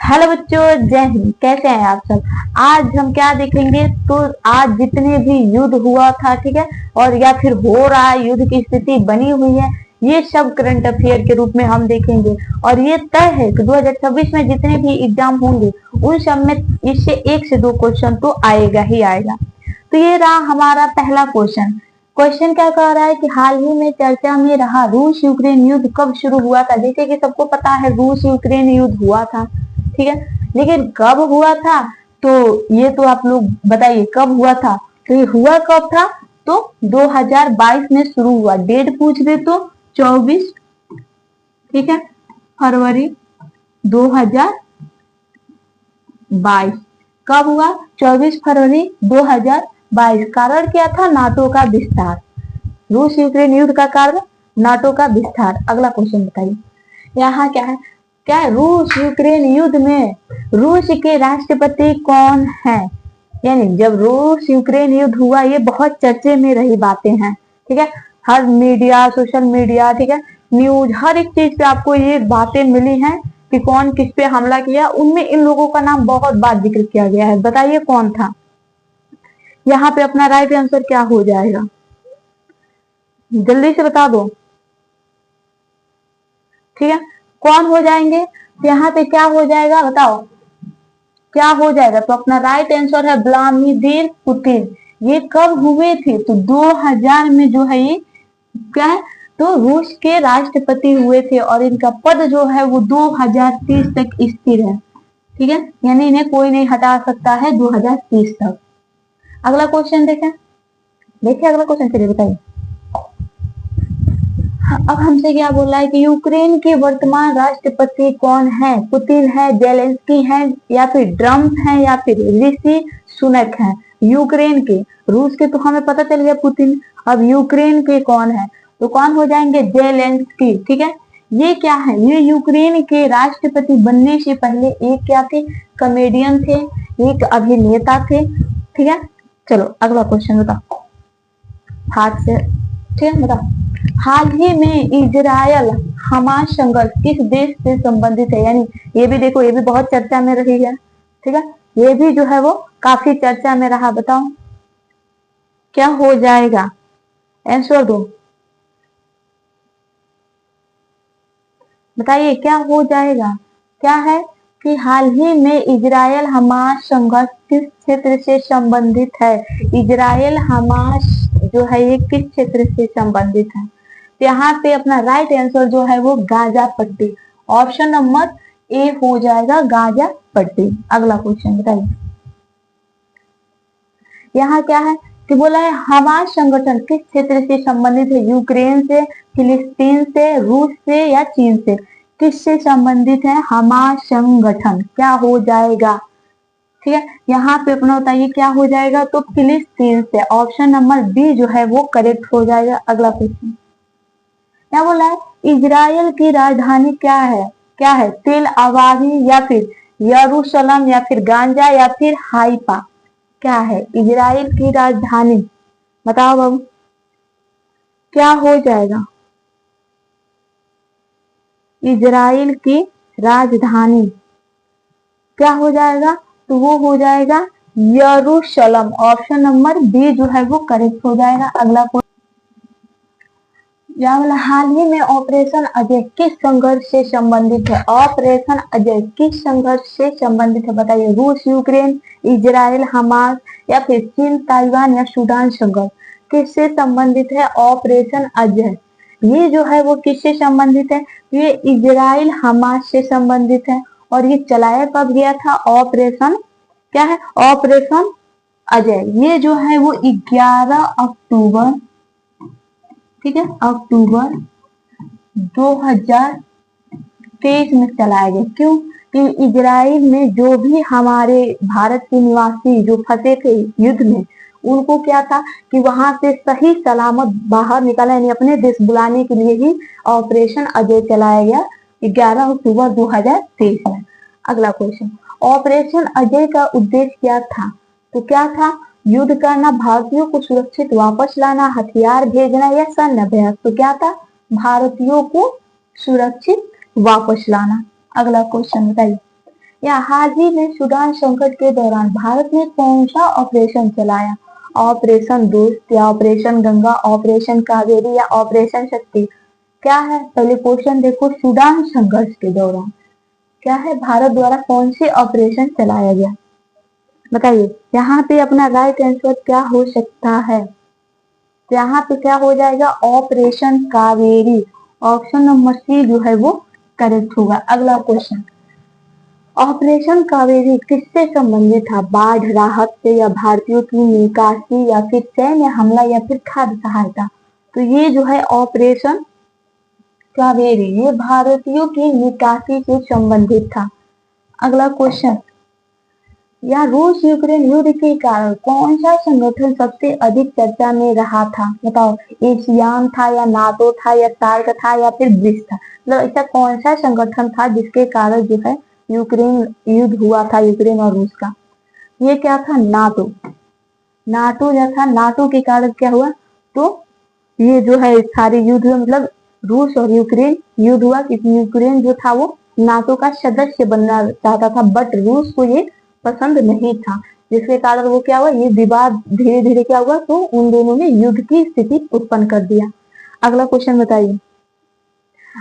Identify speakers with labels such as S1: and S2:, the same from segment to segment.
S1: Hello बच्चों, जय हिंद। कैसे हैं आप सब। आज हम क्या देखेंगे, तो आज जितने भी युद्ध हुआ था, ठीक है, और या फिर हो रहा है, युद्ध की स्थिति बनी हुई है, ये सब करंट अफेयर के रूप में हम देखेंगे। और ये तय है कि 2026 में जितने भी एग्जाम होंगे उन सब में इससे 1 से 2 क्वेश्चन तो आएगा ही आएगा। तो ये रहा हमारा पहला क्वेश्चन। क्वेश्चन क्या कह रहा है कि हाल ही में चर्चा में रहा रूस यूक्रेन युद्ध कब शुरू हुआ था। जैसे कि सबको पता है रूस यूक्रेन युद्ध हुआ था, ठीक है, लेकिन कब हुआ था, तो ये तो आप लोग बताइए कब हुआ था। तो ये हुआ कब था, तो 2022 में शुरू हुआ। डेट पूछ दे तो 24, ठीक है, फरवरी 2022। कब हुआ, 24 फरवरी 2022। कारण क्या था, नाटो का विस्तार। रूस यूक्रेन युद्ध का कारण नाटो का विस्तार। अगला क्वेश्चन बताइए, यहाँ क्या है, क्या है रूस यूक्रेन युद्ध में रूस के राष्ट्रपति कौन है। यानी जब रूस यूक्रेन युद्ध हुआ, ये बहुत चर्चे में रही बातें हैं, ठीक है, हर मीडिया, सोशल मीडिया, ठीक है, न्यूज, हर एक चीज पे आपको ये बातें मिली हैं कि कौन किस पे हमला किया। उनमें इन लोगों का नाम बहुत बार जिक्र किया गया है। बताइए कौन था। यहाँ पे अपना राइट आंसर क्या हो जाएगा, जल्दी से बता दो, ठीक है, कौन हो जाएंगे। तो यहाँ पे क्या हो जाएगा, बताओ क्या हो जाएगा। तो अपना राइट आंसर है व्लादिमीर पुतिन। ये कब हुए थे, तो 2000 में जो है ये क्या है, तो रूस के राष्ट्रपति हुए थे। और इनका पद जो है वो 2030 तक स्थिर है, ठीक है, यानी इन्हें कोई नहीं हटा सकता है 2030 तक। अगला क्वेश्चन देखें, देखिए अगला क्वेश्चन, चलिए बताइए। अब हमसे क्या बोला है कि यूक्रेन के वर्तमान राष्ट्रपति कौन है। पुतिन है, जेलेंस्की है, या फिर ट्रम्प है, या फिर ऋषि सुनक है। यूक्रेन के, रूस के तो हमें पता चल गया पुतिन, अब यूक्रेन के कौन है, तो कौन हो जाएंगे, जेलेंस्की, ठीक है। ये क्या है, ये यूक्रेन के राष्ट्रपति बनने से पहले एक क्या थे, कॉमेडियन थे, एक अभिनेता थे, ठीक है। चलो अगला क्वेश्चन बताओ, हाथ से, ठीक है, बताओ। हाल ही में इजरायल हमास संघर्ष किस देश से संबंधित है। यानी ये भी देखो, ये भी बहुत चर्चा में रही है, ठीक है, ये भी जो है वो काफी चर्चा में रहा। बताओ क्या हो जाएगा, आंसर दो, बताइए क्या हो जाएगा। क्या है कि हाल ही में इजरायल हमास संघर्ष किस क्षेत्र से संबंधित है। इजरायल हमास जो है ये किस क्षेत्र से संबंधित है। तो यहाँ पे अपना राइट आंसर जो है वो गाजा पट्टी, ऑप्शन नंबर ए हो जाएगा, गाजा पट्टी। अगला क्वेश्चन बताइए, यहाँ क्या है कि बोला है हमास संगठन किस क्षेत्र से संबंधित है। यूक्रेन से, फिलिस्तीन से, रूस से, या चीन से, किससे संबंधित है हमास संगठन, क्या हो जाएगा, ठीक है। यहाँ पे अपना बताइए क्या हो जाएगा, तो फिलिस्तीन से, ऑप्शन नंबर बी जो है वो करेक्ट हो जाएगा। अगला क्वेश्चन क्या बोला है, इजराइल की राजधानी क्या है। क्या है, तेल अवावी, या फिर यरूशलेम, या फिर गांजा, या फिर हाइफा। क्या है इजराइल की राजधानी, बताओ बाबू क्या हो जाएगा। इजराइल की राजधानी क्या हो जाएगा, तो वो हो जाएगा यरूशलेम, ऑप्शन नंबर बी जो है वो करेक्ट हो जाएगा। अगला वाला हाल ही में ऑपरेशन अजय किस संघर्ष से संबंधित है। ऑपरेशन अजय किस संघर्ष से संबंधित है, बताइए। रूस यूक्रेन, इजराइल हमास, या फिर चीन ताइवान, या सूडान संघर्ष, किससे संबंधित है ऑपरेशन अजय। ये जो है वो किससे संबंधित है, ये इजराइल हमास से संबंधित है। और ये चलाया कब गया था, ऑपरेशन क्या है, ऑपरेशन अजय। ये जो है वो 11 अक्टूबर, ठीक है, अक्टूबर 2023 में चलाया गया। क्यों कि इजराइल में जो भी हमारे भारत के निवासी जो फंसे थे युद्ध में, उनको क्या था कि वहां से सही सलामत बाहर निकाला, यानी अपने देश बुलाने के लिए ही ऑपरेशन अजय चलाया गया 11 अक्टूबर 2023 में। अगला क्वेश्चन, ऑपरेशन अजय का उद्देश्य क्या था, तो क्या था, युद्ध करना, भारतीयों को सुरक्षित वापस लाना, हथियार भेजना, या सैन्य अभ्यास। तो क्या था, भारतीयों को सुरक्षित वापस लाना। अगला क्वेश्चन बताइए, या हाल ही में सूडान संकट के दौरान भारत ने कौन सा ऑपरेशन चलाया? ऑपरेशन दोस्त या ऑपरेशन गंगा, ऑपरेशन कावेरी या ऑपरेशन शक्ति? क्या है? पहले क्वेश्चन देखो, सूडान संघर्ष के दौरान क्या है, भारत द्वारा कौन से ऑपरेशन चलाया गया? बताइए। यहाँ पे अपना राइट आंसर क्या हो सकता है? तो यहाँ पे क्या हो जाएगा? Operation Kaveri. Option number C जो है वो करेक्ट होगा। अगला क्वेश्चन, ऑपरेशन कावेरी किससे संबंधित था? बाढ़ राहत से या भारतीयों की निकासी या फिर सैन्य हमला या फिर खाद्य सहायता? तो ये जो है ऑपरेशन कावेरी ये भारतीयों की निकासी से संबंधित था। अगला क्वेश्चन, या रूस यूक्रेन युद्ध के कारण कौन सा संगठन सबसे अधिक चर्चा में रहा था? बताओ। एशियान था या नाटो था या सार्क था या फिर ब्रिक्स था? मतलब ऐसा कौन सा संगठन था जिसके कारण जो है यूक्रेन युद्ध हुआ था, यूक्रेन और रूस का? ये क्या था? नाटो। नाटो जो था, नाटो के कारण क्या हुआ? तो ये जो है सारे युद्ध मतलब रूस और यूक्रेन युद्ध हुआ, क्योंकि यूक्रेन जो था वो नाटो का सदस्य बनना चाहता था, बट रूस को ये पसंद नहीं था, जिसके कारण वो क्या हुआ, ये विवाद धीरे धीरे क्या हुआ, तो उन दोनों ने युद्ध की स्थिति उत्पन्न कर दिया। अगला क्वेश्चन बताइए।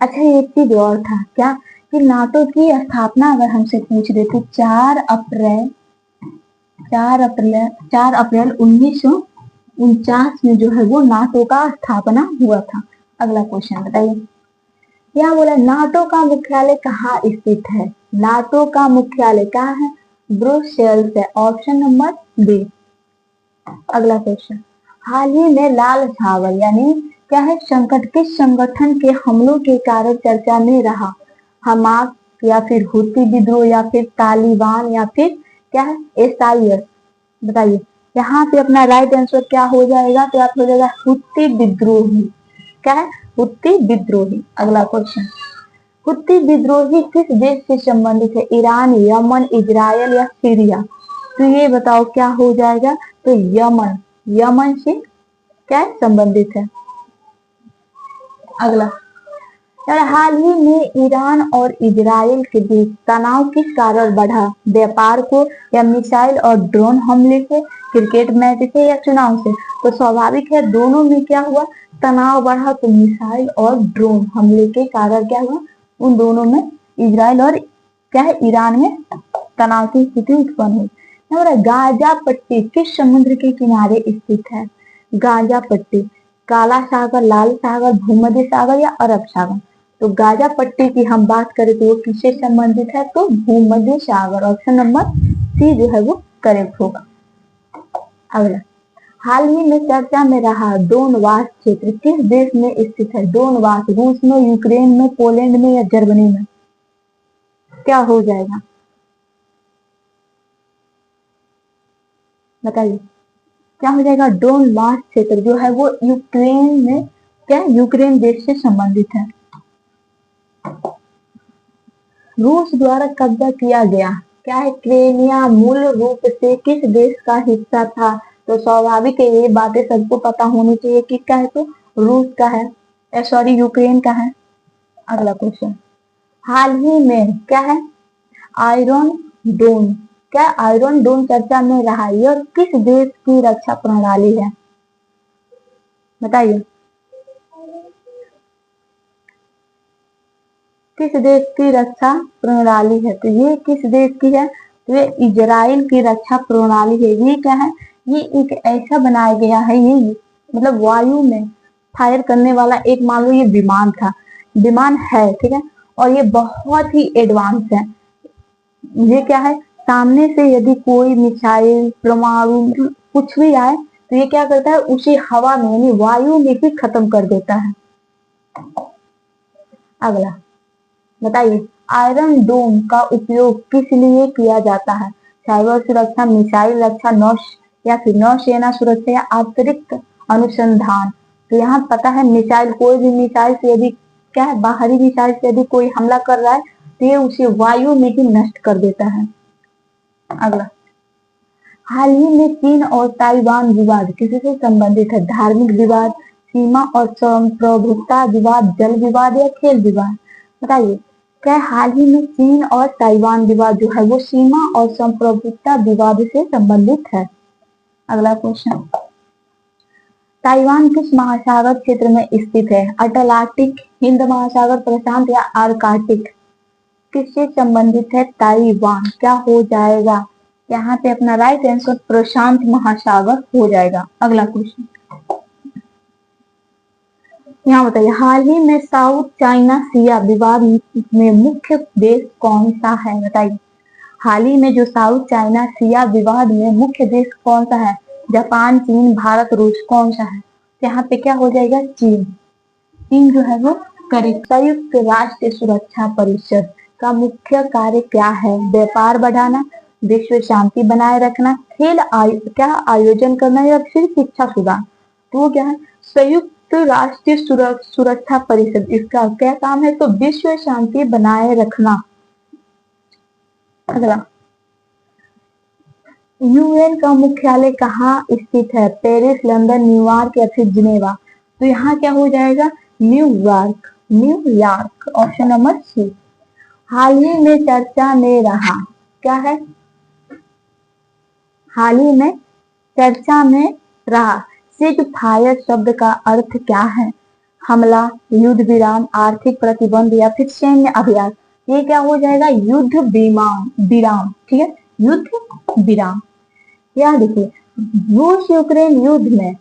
S1: अच्छा, एक चीज और था क्या, कि नाटो की स्थापना अगर हमसे पूछ रहे तो 4 अप्रैल 1949 में जो है वो नाटो का स्थापना हुआ था। अगला क्वेश्चन बताइए। क्या बोला? नाटो का मुख्यालय कहाँ स्थित है? नाटो का मुख्यालय कहाँ है? ब्रुसेल्स है। Option number B. अगला क्वेश्चन, हाल ही में लाल सागर यानी क्या है संकट किस संगठन के हमलों के कारण चर्चा में रहा? हमास या फिर हुती विद्रोह या फिर तालिबान या फिर क्या है SIS? बताइए। यहाँ पे अपना राइट आंसर क्या हो जाएगा? तो आप हो जाएगा हुती विद्रोही। क्या है? हुती विद्रोही। अगला क्वेश्चन, हुती विद्रोही किस देश से संबंधित है? ईरान, यमन, इजराइल या सीरिया? तो ये बताओ क्या हो जाएगा? तो यमन, यमन से क्या संबंधित है। अगला, और हाल ही में ईरान और इजराइल के बीच तनाव किस कारण बढ़ा? व्यापार को या मिसाइल और ड्रोन हमले से, क्रिकेट मैच से या चुनाव से? तो स्वाभाविक है दोनों में क्या हुआ, तनाव बढ़ा। तो मिसाइल और ड्रोन हमले के कारण क्या हुआ, उन दोनों में इजराइल और क्या है ईरान में तनाव की स्थिति उत्पन्न हुई। गाजा पट्टी किस समुद्र के किनारे स्थित है? गाजा पट्टी, काला सागर, लाल सागर, भूमध्य सागर या अरब सागर? तो गाजा पट्टी की हम बात करें तो वो किससे संबंधित है? तो भूमध्य सागर। ऑप्शन नंबर सी जो है वो करेक्ट होगा। अगला, हाल ही में चर्चा में रहा डोनबास क्षेत्र किस देश में स्थित है? डोनबास रूस में, यूक्रेन में, पोलैंड में या जर्मनी में? क्या हो जाएगा बताइए। क्या हो जाएगा? डोनबास क्षेत्र जो है वो यूक्रेन में, क्या यूक्रेन देश से संबंधित है। रूस द्वारा कब्जा किया गया क्या है क्रेमिया मूल रूप से किस देश का हिस्सा था? तो स्वाभाविक है ये बातें सबको पता होनी चाहिए, किसका है? तो रूस का है, सॉरी यूक्रेन का है। अगला क्वेश्चन, हाल ही में क्या है आयरन डोम, क्या आयरन डोम चर्चा में रहा, यह किस देश की रक्षा प्रणाली है? बताइए। किस देश की रक्षा प्रणाली है? तो ये किस देश की है? तो ये इजराइल की रक्षा प्रणाली है। ये क्या है? ये एक ऐसा बनाया गया है, ये मतलब वायु में फायर करने वाला एक, मान लो ये विमान था, विमान है, ठीक है, और ये बहुत ही एडवांस है। ये क्या है, सामने से यदि कोई मिसाइल, परमाणु मतलब कुछ भी आए तो ये क्या करता है, उसे हवा में यानी वायु में भी खत्म कर देता है। अगला बताइए, आयरन डोम का उपयोग किस लिए किया जाता है? साइबर सुरक्षा, मिसाइल रक्षा, नौ या फिर नौसेना सुरक्षा या आंतरिक अनुसंधान? तो यहाँ पता है मिसाइल, कोई भी मिसाइल से यदि क्या है, बाहरी मिसाइल से यदि कोई हमला कर रहा है तो ये उसे वायु में ही नष्ट कर देता है। अगला, हाल ही में चीन और ताइवान विवाद किससे संबंधित है? धार्मिक विवाद, सीमा और प्रभुत्ता विवाद, जल विवाद या खेल विवाद? बताइए। क्या हाल ही में चीन और ताइवान विवाद जो है वो सीमा और संप्रभुता विवाद से संबंधित है? अगला क्वेश्चन, ताइवान किस महासागर क्षेत्र में स्थित है? अटलांटिक, हिंद महासागर, प्रशांत या आर्कटिक? किससे संबंधित है ताइवान? क्या हो जाएगा यहाँ पे अपना राइट आंसर? प्रशांत महासागर हो जाएगा। अगला क्वेश्चन, यहाँ बताइए, हाल ही में साउथ चाइना सिया विवाद में मुख्य देश कौन सा है? बताइए, हाल ही में जो साउथ चाइना सिया विवाद में मुख्य देश कौन सा है? जापान, चीन, भारत, रूस, कौन सा है? यहाँ पे क्या हो जाएगा? चीन। चीन जो है वो करेक्ट। संयुक्त राष्ट्र सुरक्षा परिषद का मुख्य कार्य क्या है? व्यापार बढ़ाना, विश्व शांति बनाए रखना, क्या आयोजन करना या फिर शिक्षा सुधार? तो वो क्या है? संयुक्त राष्ट्रीय सुरक्षा परिषद, इसका क्या काम है? तो विश्व शांति बनाए रखना। अगला, यूएन का मुख्यालय कहाँ स्थित है? पेरिस, लंदन, न्यूयॉर्क या फिर जिनेवा? तो यहाँ क्या हो जाएगा? New York. New York, option number C. हाल ही में चर्चा में रहा, क्या है? हाल ही में चर्चा में रहा सीज फायर शब्द का अर्थ क्या है? हमला, युद्ध विराम, आर्थिक प्रतिबंध या फिर सैन्य अभ्यास? ये क्या हो जाएगा? युद्ध विराम। ठीक है, युद्ध विराम। यहाँ देखिए, रूस यूक्रेन युद्ध में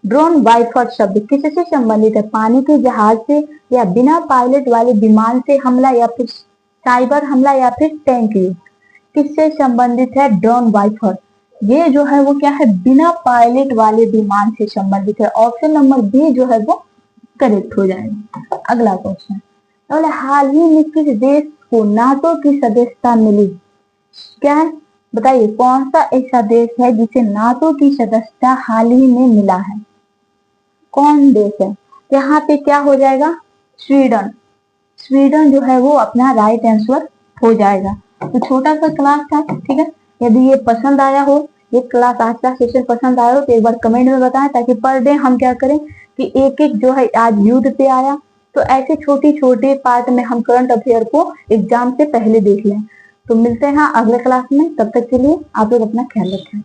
S1: ड्रोन वाइफर शब्द किससे संबंधित है? पानी के जहाज से या बिना पायलट वाले विमान से हमला या फिर साइबर हमला या फिर टैंक युद्ध? किससे संबंधित है ड्रोन वाइफर? ये जो है वो क्या है? बिना पायलट वाले विमान से संबंधित है। ऑप्शन नंबर बी जो है वो करेक्ट हो जाएगा। अगला क्वेश्चन, तो हाल ही में किस देश को नाटो की सदस्यता मिली? क्या है? बताइए, कौन सा ऐसा देश है जिसे नाटो की सदस्यता हाल ही में मिला है? कौन देश है? यहाँ पे क्या हो जाएगा? स्वीडन। स्वीडन जो है वो अपना राइट आंसर हो जाएगा। तो छोटा सा क्लास था, ठीक है। यदि ये पसंद आया हो, ये क्लास आज का सेशन पसंद आया हो, तो एक बार कमेंट में बताएं, ताकि पर डे हम क्या करें कि एक एक जो है, आज युद्ध पे आया तो ऐसे छोटे छोटे पार्ट में हम करंट अफेयर को एग्जाम से पहले देख लें। तो मिलते हैं अगले क्लास में, तब तक के लिए आप लोग अपना ख्याल रखें।